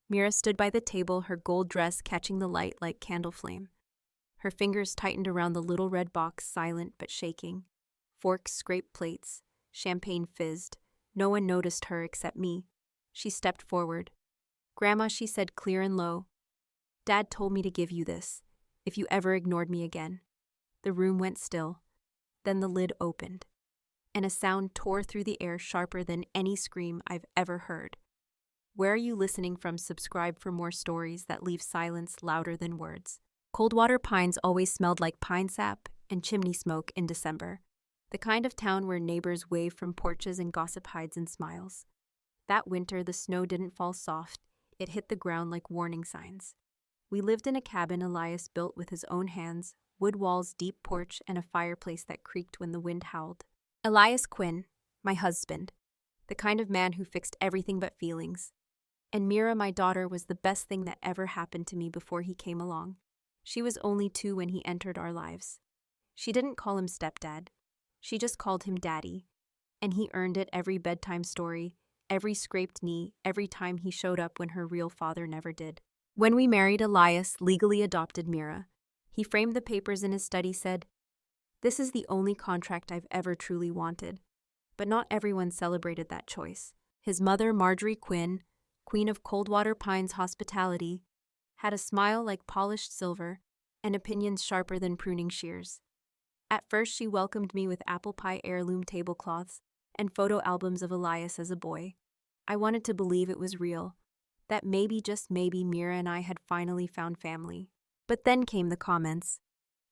Mira stood by the table, her gold dress catching the light like candle flame. Her fingers tightened around the little red box, silent but shaking. Forks scraped plates. Champagne fizzed. No one noticed her except me. She stepped forward. "Grandma," she said clear and low, "Dad told me to give you this, if you ever ignored me again." The room went still. Then the lid opened, and a sound tore through the air sharper than any scream I've ever heard. Where are you listening from? Subscribe for more stories that leave silence louder than words. Coldwater Pines always smelled like pine sap and chimney smoke in December, the kind of town where neighbors wave from porches and gossip hides in smiles. That winter, the snow didn't fall soft, it hit the ground like warning signs. We lived in a cabin Elias built with his own hands, wood walls, deep porch, and a fireplace that creaked when the wind howled. Elias Quinn, my husband, the kind of man who fixed everything but feelings. And Mira, my daughter, was the best thing that ever happened to me before he came along. She was only 2 when he entered our lives. She didn't call him stepdad. She just called him daddy. And he earned it every bedtime story, every scraped knee, every time he showed up when her real father never did. When we married, Elias legally adopted Mira. He framed the papers in his study, said, "This is the only contract I've ever truly wanted." But not everyone celebrated that choice. His mother, Marjorie Quinn, queen of Coldwater Pines hospitality, had a smile like polished silver and opinions sharper than pruning shears. At first, she welcomed me with apple pie heirloom tablecloths and photo albums of Elias as a boy. I wanted to believe it was real, that maybe, just maybe, Mira and I had finally found family. But then came the comments.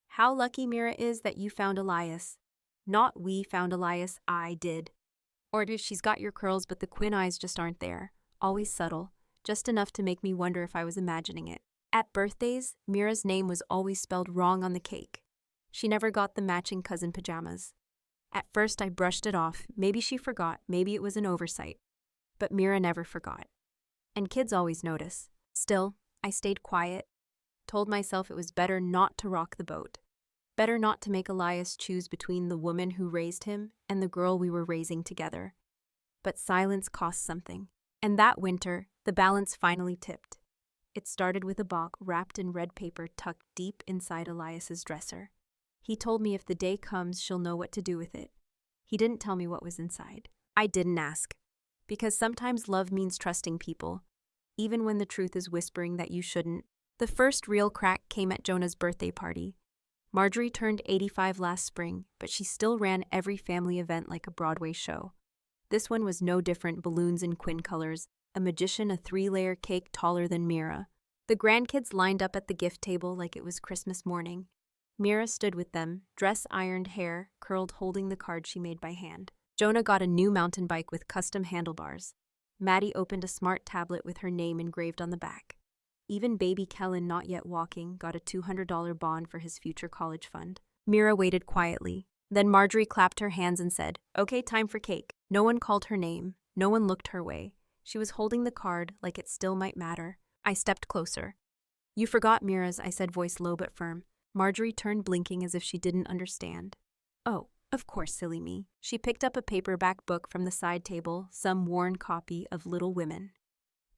"How lucky Mira is that you found Elias." Not "we found Elias, I did." Or "she's got your curls but the Quinn eyes just aren't there." Always subtle, just enough to make me wonder if I was imagining it. At birthdays, Mira's name was always spelled wrong on the cake. She never got the matching cousin pajamas. At first I brushed it off. Maybe she forgot, maybe it was an oversight. But Mira never forgot. And kids always notice. Still, I stayed quiet, told myself it was better not to rock the boat. Better not to make Elias choose between the woman who raised him and the girl we were raising together. But silence costs something. And that winter, the balance finally tipped. It started with a box wrapped in red paper tucked deep inside Elias's dresser. He told me if the day comes, she'll know what to do with it. He didn't tell me what was inside. I didn't ask. Because sometimes love means trusting people, even when the truth is whispering that you shouldn't. The first real crack came at Jonah's birthday party. Marjorie turned 85 last spring, but she still ran every family event like a Broadway show. This one was no different, balloons in Quinn colors, a magician, a 3-layer cake taller than Mira. The grandkids lined up at the gift table like it was Christmas morning. Mira stood with them, dress ironed, hair curled, holding the card she made by hand. Jonah got a new mountain bike with custom handlebars. Maddie opened a smart tablet with her name engraved on the back. Even baby Kellen, not yet walking, got a $200 bond for his future college fund. Mira waited quietly. Then Marjorie clapped her hands and said, "Okay, time for cake." No one called her name. No one looked her way. She was holding the card like it still might matter. I stepped closer. "You forgot Mira's," I said, voice low but firm. Marjorie turned, blinking as if she didn't understand. "Oh, of course, silly me." She picked up a paperback book from the side table, some worn copy of Little Women.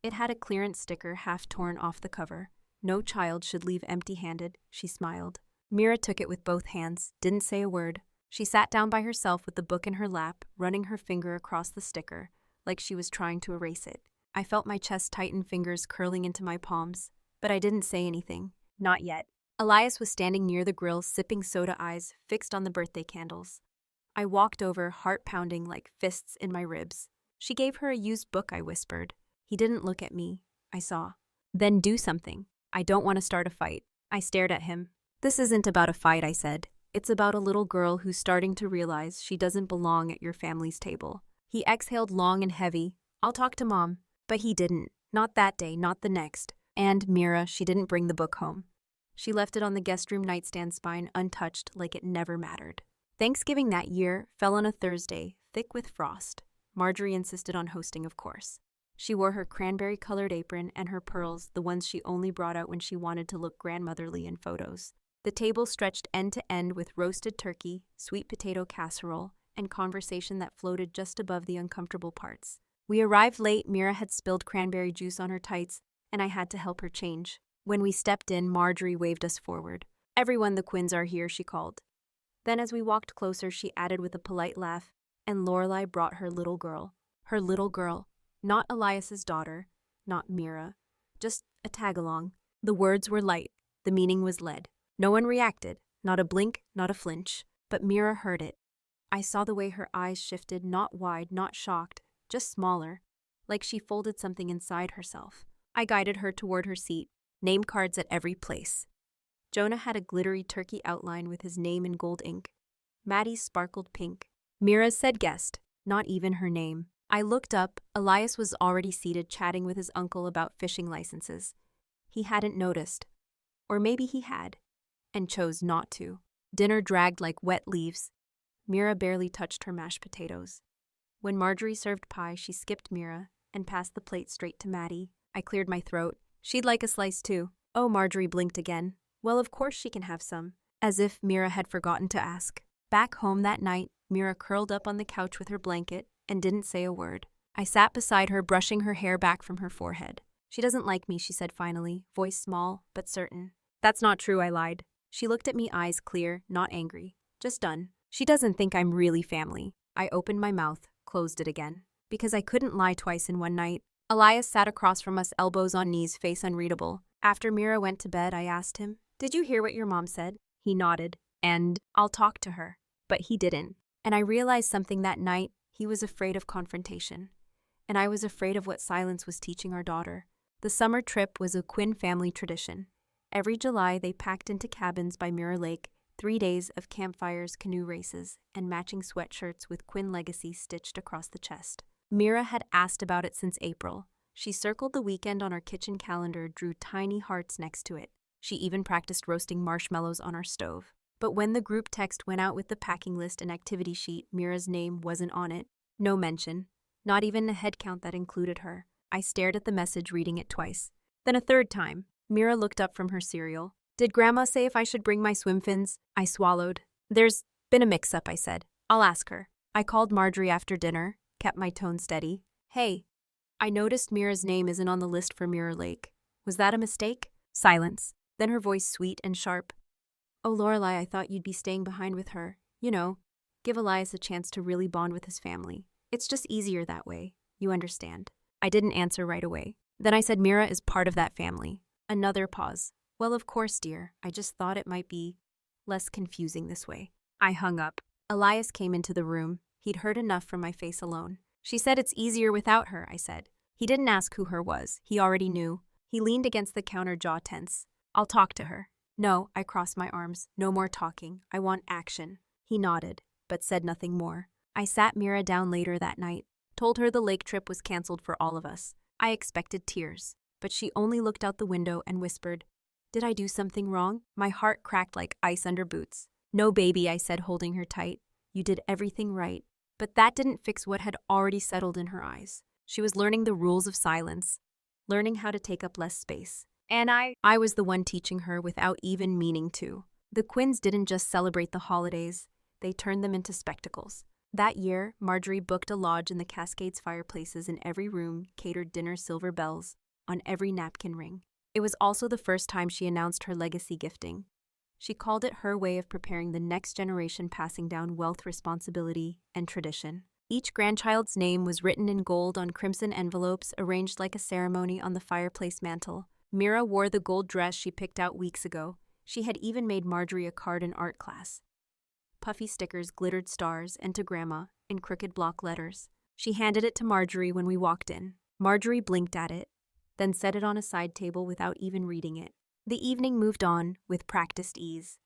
It had a clearance sticker half torn off the cover. "No child should leave empty-handed," she smiled. Mira took it with both hands, didn't say a word. She sat down by herself with the book in her lap, running her finger across the sticker, like she was trying to erase it. I felt my chest tighten, fingers curling into my palms, but I didn't say anything. Not yet. Elias was standing near the grill, sipping soda, eyes fixed on the birthday candles. I walked over, heart pounding like fists in my ribs. "She gave her a used book," I whispered. He didn't look at me. I saw. "Then do something. I don't want to start a fight." I stared at him. "This isn't about a fight," I said. "It's about a little girl who's starting to realize she doesn't belong at your family's table." He exhaled long and heavy. "I'll talk to Mom." But he didn't. Not that day, not the next. And Mira, she didn't bring the book home. She left it on the guest room nightstand spine, untouched, like it never mattered. Thanksgiving that year fell on a Thursday, thick with frost. Marjorie insisted on hosting, of course. She wore her cranberry-colored apron and her pearls, the ones she only brought out when she wanted to look grandmotherly in photos. The table stretched end to end with roasted turkey, sweet potato casserole, and conversation that floated just above the uncomfortable parts. We arrived late. Mira had spilled cranberry juice on her tights, and I had to help her change. When we stepped in, Marjorie waved us forward. "Everyone, the Quinns are here," she called. Then as we walked closer, she added with a polite laugh, "And Lorelai brought her little girl." Her little girl. Not Elias's daughter, not Mira. Just a tag-along. The words were light. The meaning was lead. No one reacted. Not a blink, not a flinch. But Mira heard it. I saw the way her eyes shifted, not wide, not shocked, just smaller, like she folded something inside herself. I guided her toward her seat, name cards at every place. Jonah had a glittery turkey outline with his name in gold ink. Maddie's sparkled pink. Mira's said guest, not even her name. I looked up. Elias was already seated chatting with his uncle about fishing licenses. He hadn't noticed. Or maybe he had, and chose not to. Dinner dragged like wet leaves. Mira barely touched her mashed potatoes. When Marjorie served pie, she skipped Mira and passed the plate straight to Maddie. I cleared my throat. "She'd like a slice too." Oh, Marjorie blinked again. "Well, of course she can have some." As if Mira had forgotten to ask. Back home that night, Mira curled up on the couch with her blanket and didn't say a word. I sat beside her, brushing her hair back from her forehead. "She doesn't like me," she said finally, voice small but certain. "That's not true," I lied. She looked at me, eyes clear, not angry. Just done. "She doesn't think I'm really family." I opened my mouth, closed it again. Because I couldn't lie twice in one night. Elias sat across from us, elbows on knees, face unreadable. After Mira went to bed, I asked him, "Did you hear what your mom said?" He nodded. "And I'll talk to her." But he didn't. And I realized something that night. He was afraid of confrontation. And I was afraid of what silence was teaching our daughter. The summer trip was a Quinn family tradition. Every July, they packed into cabins by Mira Lake, 3 days of campfires, canoe races, and matching sweatshirts with Quinn legacy stitched across the chest. Mira had asked about it since April. She circled the weekend on our kitchen calendar, drew tiny hearts next to it. She even practiced roasting marshmallows on our stove. But when the group text went out with the packing list and activity sheet, Mira's name wasn't on it. No mention. Not even a head count that included her. I stared at the message, reading it twice. Then a third time. Mira looked up from her cereal. "Did Grandma say if I should bring my swim fins?" I swallowed. "There's been a mix-up," I said. "I'll ask her." I called Marjorie after dinner, kept my tone steady. "Hey, I noticed Mira's name isn't on the list for Mira Lake. Was that a mistake?" Silence. Then her voice sweet and sharp. "Oh, Lorelai, I thought you'd be staying behind with her. You know, give Elias a chance to really bond with his family. It's just easier that way. You understand." I didn't answer right away. Then I said, "Mira is part of that family." Another pause. "Well, of course, dear. I just thought it might be less confusing this way." I hung up. Elias came into the room. He'd heard enough from my face alone. "She said it's easier without her," I said. He didn't ask who her was. He already knew. He leaned against the counter, jaw tense. "I'll talk to her." "No," I crossed my arms. "No more talking. I want action." He nodded, but said nothing more. I sat Mira down later that night, told her the lake trip was canceled for all of us. I expected tears, but she only looked out the window and whispered, "Did I do something wrong?" My heart cracked like ice under boots. "No, baby," I said, holding her tight. "You did everything right." But that didn't fix what had already settled in her eyes. She was learning the rules of silence, learning how to take up less space. And I was the one teaching her without even meaning to. The Quinns didn't just celebrate the holidays, they turned them into spectacles. That year, Marjorie booked a lodge in the Cascades, fireplaces in every room, catered dinner, silver bells on every napkin ring. It was also the first time she announced her legacy gifting. She called it her way of preparing the next generation, passing down wealth, responsibility, and tradition. Each grandchild's name was written in gold on crimson envelopes arranged like a ceremony on the fireplace mantel. Mira wore the gold dress she picked out weeks ago. She had even made Marjorie a card in art class. Puffy stickers glittered stars, and to Grandma, in crooked block letters. She handed it to Marjorie when we walked in. Marjorie blinked at it, then set it on a side table without even reading it. The evening moved on with practiced ease.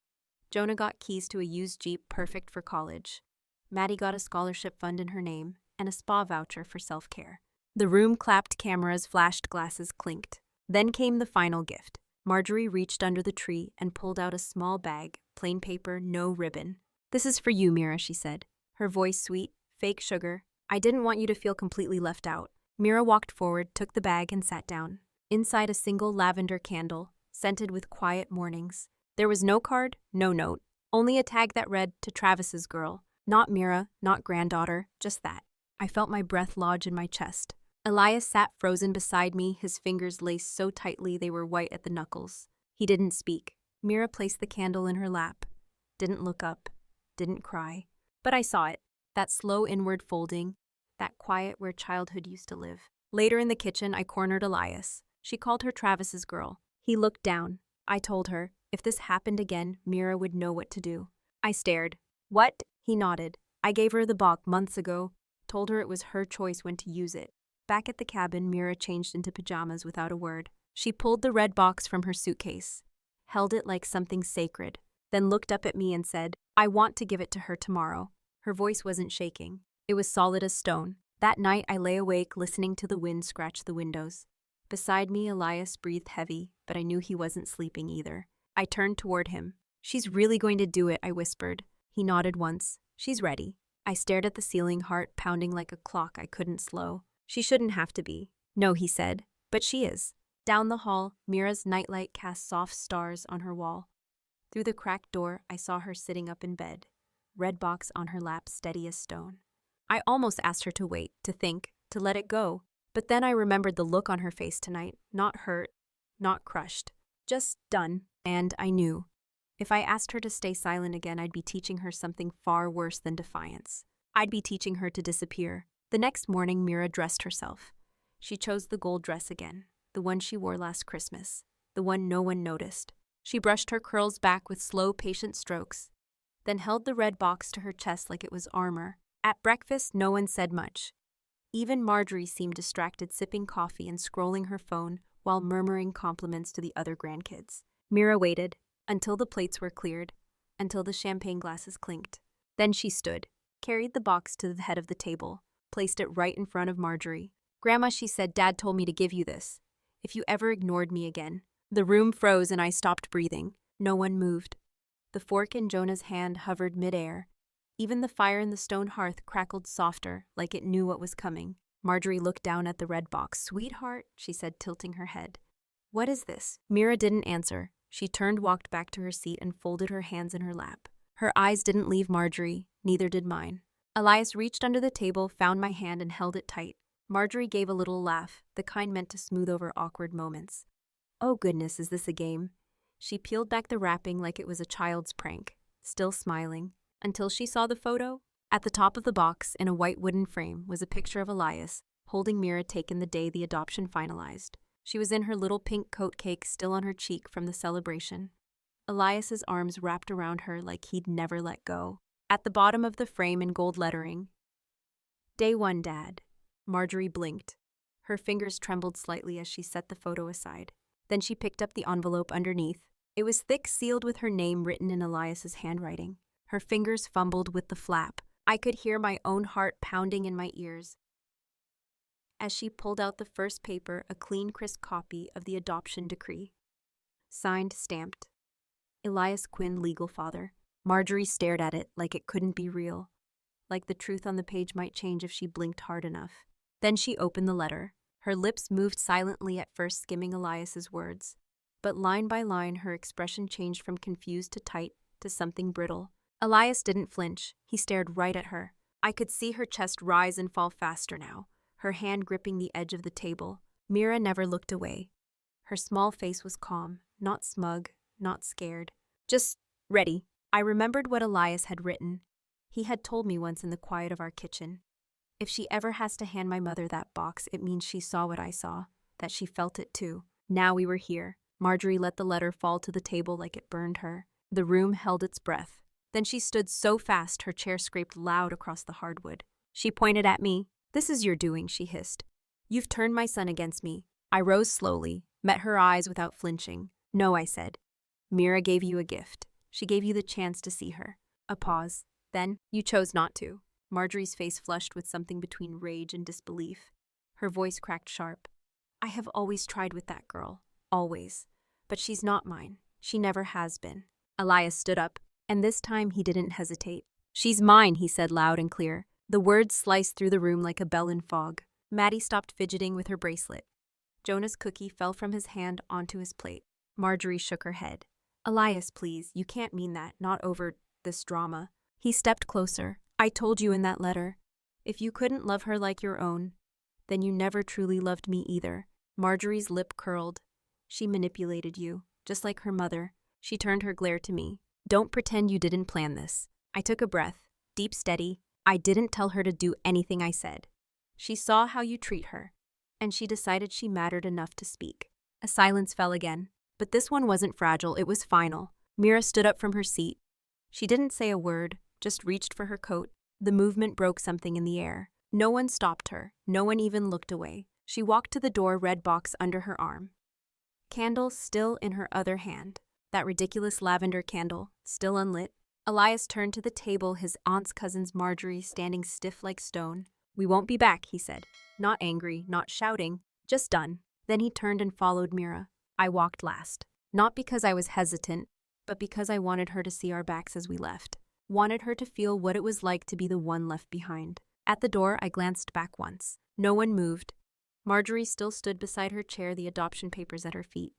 Jonah got keys to a used Jeep perfect for college. Maddie got a scholarship fund in her name and a spa voucher for self-care. The room clapped, cameras flashed, glasses clinked. Then came the final gift. Marjorie reached under the tree and pulled out a small bag, plain paper, no ribbon. "This is for you, Mira," she said, her voice sweet, fake sugar. "I didn't want you to feel completely left out." Mira walked forward, took the bag, and sat down. Inside, a single lavender candle, scented with quiet mornings. There was no card, no note, only a tag that read, "To Travis's girl." Not Mira, not granddaughter, just that. I felt my breath lodge in my chest. Elias sat frozen beside me, his fingers laced so tightly they were white at the knuckles. He didn't speak. Mira placed the candle in her lap. Didn't look up. Didn't cry. But I saw it. That slow inward folding. That quiet where childhood used to live. Later in the kitchen, I cornered Elias. She called her Travis's girl. He looked down. I told her, if this happened again, Mira would know what to do. I stared. What? He nodded. I gave her the box months ago. Told her it was her choice when to use it. Back at the cabin, Mira changed into pajamas without a word. She pulled the red box from her suitcase, held it like something sacred, then looked up at me and said, I want to give it to her tomorrow. Her voice wasn't shaking. It was solid as stone. That night, I lay awake listening to the wind scratch the windows. Beside me, Elias breathed heavy, but I knew he wasn't sleeping either. I turned toward him. She's really going to do it, I whispered. He nodded once. She's ready. I stared at the ceiling, heart pounding like a clock I couldn't slow. She shouldn't have to be. No, he said, but she is. Down the hall, Mira's nightlight cast soft stars on her wall. Through the cracked door, I saw her sitting up in bed, red box on her lap, steady as stone. I almost asked her to wait, to think, to let it go. But then I remembered the look on her face tonight, not hurt, not crushed, just done. And I knew, if I asked her to stay silent again, I'd be teaching her something far worse than defiance. I'd be teaching her to disappear. The next morning, Mira dressed herself. She chose the gold dress again, the one she wore last Christmas, the one no one noticed. She brushed her curls back with slow, patient strokes, then held the red box to her chest like it was armor. At breakfast, no one said much. Even Marjorie seemed distracted, sipping coffee and scrolling her phone while murmuring compliments to the other grandkids. Mira waited until the plates were cleared, until the champagne glasses clinked. Then she stood, carried the box to the head of the table, placed it right in front of Marjorie. Grandma, she said, Dad told me to give you this. If you ever ignored me again. The room froze and I stopped breathing. No one moved. The fork in Jonah's hand hovered midair. Even the fire in the stone hearth crackled softer, like it knew what was coming. Marjorie looked down at the red box. Sweetheart, she said, tilting her head. What is this? Mira didn't answer. She turned, walked back to her seat, and folded her hands in her lap. Her eyes didn't leave Marjorie, neither did mine. Elias reached under the table, found my hand, and held it tight. Marjorie gave a little laugh, the kind meant to smooth over awkward moments. Oh goodness, is this a game? She peeled back the wrapping like it was a child's prank, still smiling, until she saw the photo. At the top of the box, in a white wooden frame, was a picture of Elias, holding Mira, taken the day the adoption finalized. She was in her little pink coat cake still on her cheek from the celebration. Elias's arms wrapped around her like he'd never let go. At the bottom of the frame in gold lettering, Day 1, Dad. Marjorie blinked. Her fingers trembled slightly as she set the photo aside. Then she picked up the envelope underneath. It was thick, sealed with her name written in Elias's handwriting. Her fingers fumbled with the flap. I could hear my own heart pounding in my ears. As she pulled out the first paper, a clean, crisp copy of the adoption decree. Signed, stamped. Elias Quinn, legal father. Marjorie stared at it like it couldn't be real. Like the truth on the page might change if she blinked hard enough. Then she opened the letter. Her lips moved silently, at first skimming Elias's words. But line by line, her expression changed from confused to tight to something brittle. Elias didn't flinch. He stared right at her. I could see her chest rise and fall faster now, her hand gripping the edge of the table. Mira never looked away. Her small face was calm, not smug, not scared. Just ready. I remembered what Elias had written. He had told me once in the quiet of our kitchen. If she ever has to hand my mother that box, it means she saw what I saw, that she felt it too. Now we were here. Marjorie let the letter fall to the table like it burned her. The room held its breath. Then she stood so fast her chair scraped loud across the hardwood. She pointed at me. This is your doing, she hissed. You've turned my son against me. I rose slowly, met her eyes without flinching. No, I said. Mira gave you a gift. She gave you the chance to see her. A pause. Then, you chose not to. Marjorie's face flushed with something between rage and disbelief. Her voice cracked sharp. I have always tried with that girl. Always. But she's not mine. She never has been. Elias stood up, and this time he didn't hesitate. She's mine, he said loud and clear. The words sliced through the room like a bell in fog. Maddie stopped fidgeting with her bracelet. Jonah's cookie fell from his hand onto his plate. Marjorie shook her head. Elias, please, you can't mean that, not over this drama. He stepped closer. I told you in that letter. If you couldn't love her like your own, Then you never truly loved me either. Marjorie's lip curled. She manipulated you, just like her mother. She turned her glare to me. Don't pretend you didn't plan this. I took a breath, deep, steady. I didn't tell her to do anything I said. She saw how you treat her, and she decided she mattered enough to speak. A silence fell again, but this one wasn't fragile, it was final. Mira stood up from her seat. She didn't say a word, just reached for her coat. The movement broke something in the air. No one stopped her, no one even looked away. She walked to the door, red box under her arm. Candle still in her other hand. That ridiculous lavender candle, still unlit. Elias turned to the table, his aunt's cousin's Marjorie standing stiff like stone. We won't be back, he said. Not angry, not shouting, just done. Then he turned and followed Mira. I walked last. Not because I was hesitant, but because I wanted her to see our backs as we left. Wanted her to feel what it was like to be the one left behind. At the door, I glanced back once. No one moved. Marjorie still stood beside her chair, the adoption papers at her feet.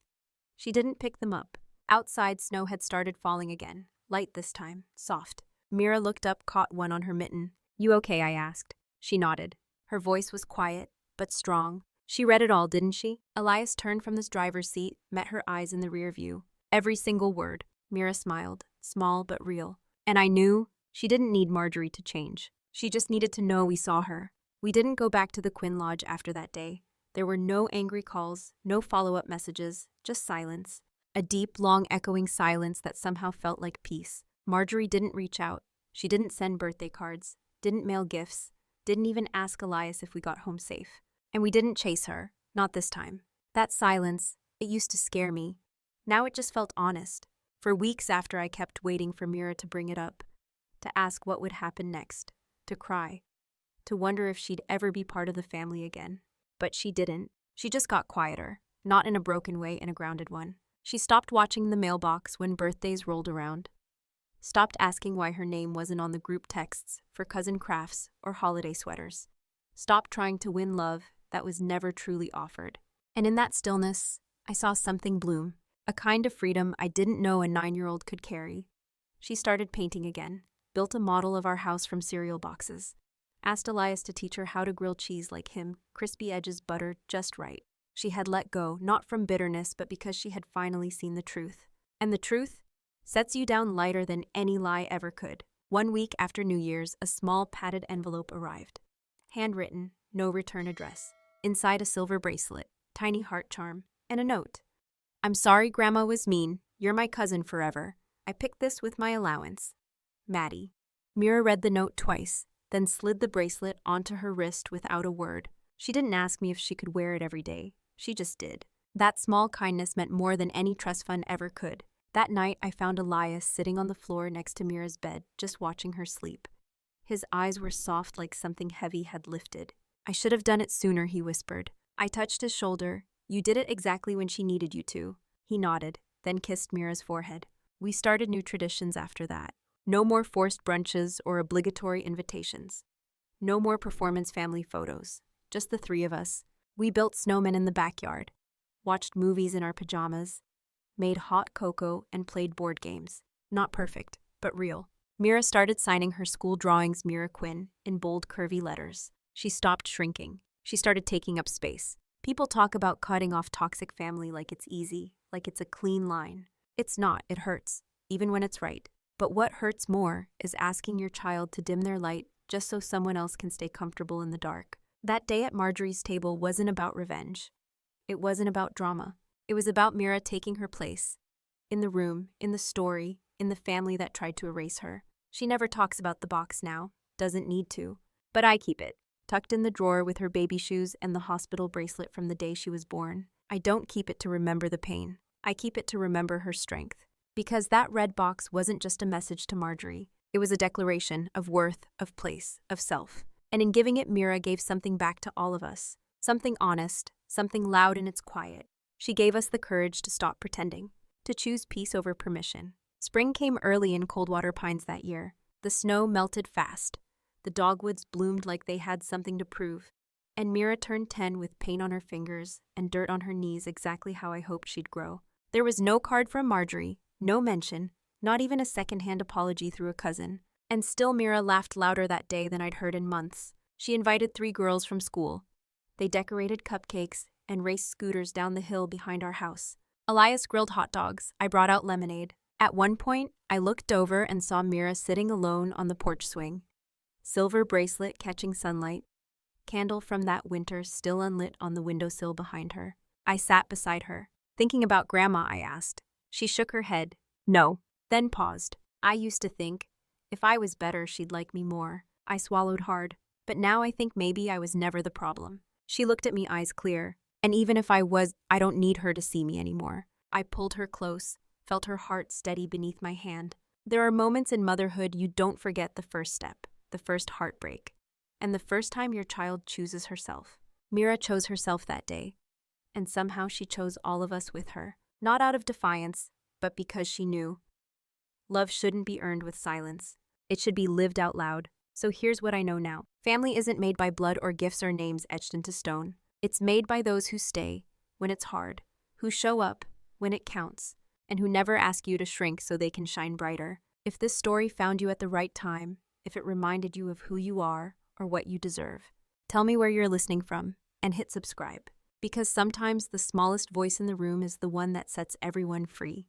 She didn't pick them up. Outside, snow had started falling again. Light this time, soft. Mira looked up, caught one on her mitten. You okay? I asked. She nodded. Her voice was quiet, but strong. She read it all, didn't she? Elias turned from his driver's seat, met her eyes in the rear view. Every single word. Mira smiled, small but real. And I knew she didn't need Marjorie to change. She just needed to know we saw her. We didn't go back to the Quinn Lodge after that day. There were no angry calls, no follow-up messages, just silence. A deep, long, echoing silence that somehow felt like peace. Marjorie didn't reach out. She didn't send birthday cards, didn't mail gifts, didn't even ask Elias if we got home safe. And we didn't chase her, not this time. That silence, it used to scare me. Now it just felt honest. For weeks after, I kept waiting for Mira to bring it up, to ask what would happen next, to cry, to wonder if she'd ever be part of the family again. But she didn't. She just got quieter, not in a broken way, in a grounded one. She stopped watching the mailbox when birthdays rolled around, stopped asking why her name wasn't on the group texts for cousin crafts or holiday sweaters, stopped trying to win love that was never truly offered. And in that stillness, I saw something bloom, a kind of freedom I didn't know a 9-year-old could carry. She started painting again, built a model of our house from cereal boxes, asked Elias to teach her how to grill cheese like him, crispy edges buttered just right. She had let go, not from bitterness, but because she had finally seen the truth. And the truth sets you down lighter than any lie ever could. 1 week after New Year's, a small padded envelope arrived. Handwritten, no return address. Inside, a silver bracelet, tiny heart charm, and a note. I'm sorry Grandma was mean. You're my cousin forever. I picked this with my allowance. Maddie. Mira read the note twice, then slid the bracelet onto her wrist without a word. She didn't ask me if she could wear it every day. She just did. That small kindness meant more than any trust fund ever could. That night, I found Elias sitting on the floor next to Mira's bed, just watching her sleep. His eyes were soft, like something heavy had lifted. I should have done it sooner, he whispered. I touched his shoulder. You did it exactly when she needed you to. He nodded, then kissed Mira's forehead. We started new traditions after that. No more forced brunches or obligatory invitations. No more performance family photos. Just the three of us. We built snowmen in the backyard, watched movies in our pajamas, made hot cocoa, and played board games. Not perfect, but real. Mira started signing her school drawings Mira Quinn in bold, curvy letters. She stopped shrinking. She started taking up space. People talk about cutting off toxic family like it's easy, like it's a clean line. It's not. It hurts, even when it's right. But what hurts more is asking your child to dim their light just so someone else can stay comfortable in the dark. That day at Marjorie's table wasn't about revenge. It wasn't about drama. It was about Mira taking her place. In the room, in the story, in the family that tried to erase her. She never talks about the box now. Doesn't need to. But I keep it, tucked in the drawer with her baby shoes and the hospital bracelet from the day she was born. I don't keep it to remember the pain. I keep it to remember her strength. Because that red box wasn't just a message to Marjorie. It was a declaration of worth, of place, of self. And in giving it, Mira gave something back to all of us. Something honest, something loud in its quiet. She gave us the courage to stop pretending, to choose peace over permission. Spring came early in Coldwater Pines that year. The snow melted fast. The dogwoods bloomed like they had something to prove. And Mira turned 10 with paint on her fingers and dirt on her knees, exactly how I hoped she'd grow. There was no card from Marjorie, no mention, not even a secondhand apology through a cousin. And still Mira laughed louder that day than I'd heard in months. She invited 3 girls from school. They decorated cupcakes and raced scooters down the hill behind our house. Elias grilled hot dogs. I brought out lemonade. At one point, I looked over and saw Mira sitting alone on the porch swing. Silver bracelet catching sunlight. Candle from that winter still unlit on the windowsill behind her. I sat beside her. Thinking about Grandma, I asked. She shook her head. No. Then paused. I used to think, if I was better, she'd like me more. I swallowed hard. But now I think maybe I was never the problem. She looked at me, eyes clear. And even if I was, I don't need her to see me anymore. I pulled her close, felt her heart steady beneath my hand. There are moments in motherhood you don't forget the first step, the first heartbreak, and the first time your child chooses herself. Mira chose herself that day, and somehow she chose all of us with her. Not out of defiance, but because she knew. Love shouldn't be earned with silence. It should be lived out loud. So here's what I know now. Family isn't made by blood or gifts or names etched into stone. It's made by those who stay when it's hard, who show up when it counts, and who never ask you to shrink so they can shine brighter. If this story found you at the right time, if it reminded you of who you are or what you deserve, tell me where you're listening from and hit subscribe. Because sometimes the smallest voice in the room is the one that sets everyone free.